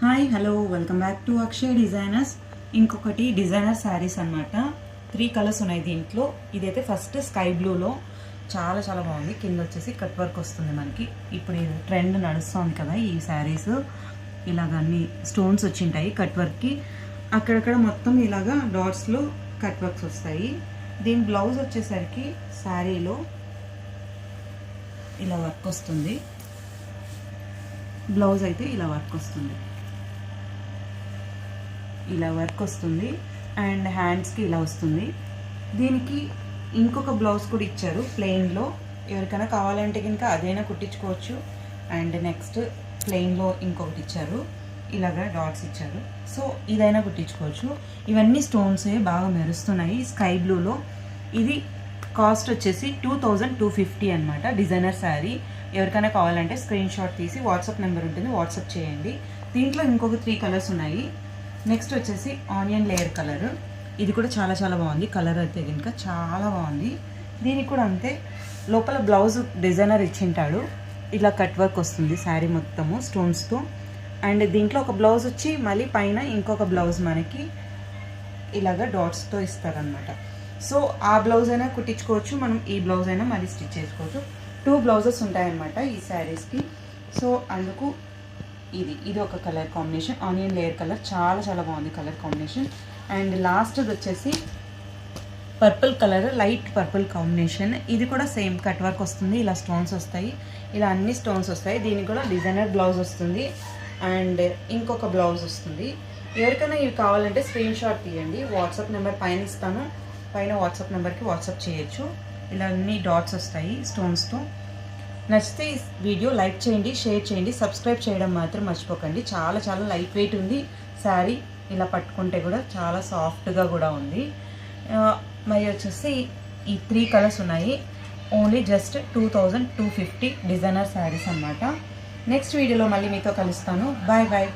Hi hello welcome back to Akshay designers. ఇంకొకటి designer saris అనమాట. 3 colours ఉన్నాయి దీంట్లో. ఇదైతే ఫస్ట్ స్కై బ్లూలో చాలా చాలా బాగుంది. కింద వచ్చేసి కట్ వర్క్ వస్తుంది మనకి. ఇప్పుడు ఇది ట్రెండ్ నడుస్తుంది కదా ఈ శారీస్. ఇలాగ అన్ని స్టోన్స్ వచ్చింటాయి కట్ వర్క్కి. అక్కడక్కడ మొత్తం ఇలాగా డాట్స్లో కట్ వర్క్స్ వస్తాయి. దీని బ్లౌజ్ వచ్చేసరికి శారీలో ఇలా వర్క్ వస్తుంది. బ్లౌజ్ అయితే ఇలా వర్క్ వస్తుంది, ఇలా వర్క్ వస్తుంది అండ్ హ్యాండ్స్కి ఇలా వస్తుంది. దీనికి ఇంకొక బ్లౌజ్ కూడా ఇచ్చారు ప్లెయిన్లో. ఎవరికైనా కావాలంటే కనుక అదైనా కుట్టించుకోవచ్చు. అండ్ నెక్స్ట్ ప్లెయిన్లో ఇంకొకటి ఇచ్చారు, ఇలాగా డాట్స్ ఇచ్చారు. సో ఇదైనా కుట్టించుకోవచ్చు. ఇవన్నీ స్టోన్స్ బాగా మెరుస్తున్నాయి స్కై బ్లూలో. ఇది కాస్ట్ వచ్చేసి 2250 అనమాట. డిజైనర్ శారీ. ఎవరికైనా కావాలంటే స్క్రీన్ షాట్ తీసి వాట్సాప్ నెంబర్ ఉంటుంది, వాట్సాప్ చేయండి. దీంట్లో ఇంకొక 3 కలర్స్ ఉన్నాయి. నెక్స్ట్ వచ్చేసి ఆనియన్ లేయర్ కలర్. ఇది కూడా చాలా చాలా బాగుంది. కలర్ అయితే కనుక చాలా బాగుంది. దీనికి కూడా అంతే, లోపల బ్లౌజ్ డిజైనర్ ఇచ్చింటాడు. ఇలా కట్ వర్క్ వస్తుంది శారీ మొత్తము స్టోన్స్తో. అండ్ దీంట్లో ఒక బ్లౌజ్ వచ్చి మళ్ళీ పైన ఇంకొక బ్లౌజ్ మనకి ఇలాగ డాట్స్తో ఇస్తారనమాట. సో ఆ బ్లౌజ్ అయినా కుట్టించుకోవచ్చు, మనం ఈ బ్లౌజ్ అయినా మళ్ళీ స్టిచ్ చేసుకోవచ్చు. 2 బ్లౌజెస్ ఉంటాయన్నమాట ఈ శారీస్కి. సో అందుకు ఇది ఒక colour combination, onion layer colour. చాలా చాలా బాగుంది కలర్ కాంబినేషన్. అండ్ లాస్ట్ది వచ్చేసి purple colour, light purple combination. ఇది కూడా సేమ్ కట్ వర్క్ వస్తుంది. ఇలా స్టోన్స్ వస్తాయి, ఇలా అన్ని స్టోన్స్ వస్తాయి. దీనికి కూడా డిజైనర్ బ్లౌజ్ వస్తుంది అండ్ ఇంకొక బ్లౌజ్ వస్తుంది. ఎవరికైనా ఇవి కావాలంటే స్క్రీన్ షాట్ తీయండి, వాట్సాప్ నెంబర్ పైన ఇస్తాను. పైన వాట్సాప్ నెంబర్కి వాట్సాప్ చేయొచ్చు. ఇలా అన్ని డాట్స్ వస్తాయి స్టోన్స్తో. నచ్చితే ఈ వీడియో లైక్ చేయండి, షేర్ చేయండి, సబ్స్క్రైబ్ చేయడం మాత్రం మర్చిపోకండి. చాలా చాలా లైట్ వెయిట్ ఉంది శారీ. ఇలా పట్టుకుంటే కూడా చాలా సాఫ్ట్గా కూడా ఉంది. మరి వచ్చేసి ఈ 3 కలర్స్ ఉన్నాయి. ఓన్లీ జస్ట్ 2250 డిజైనర్ శారీస్ అన్నమాట. నెక్స్ట్ వీడియోలో మళ్ళీ మీతో కలుస్తాను. Bye bye.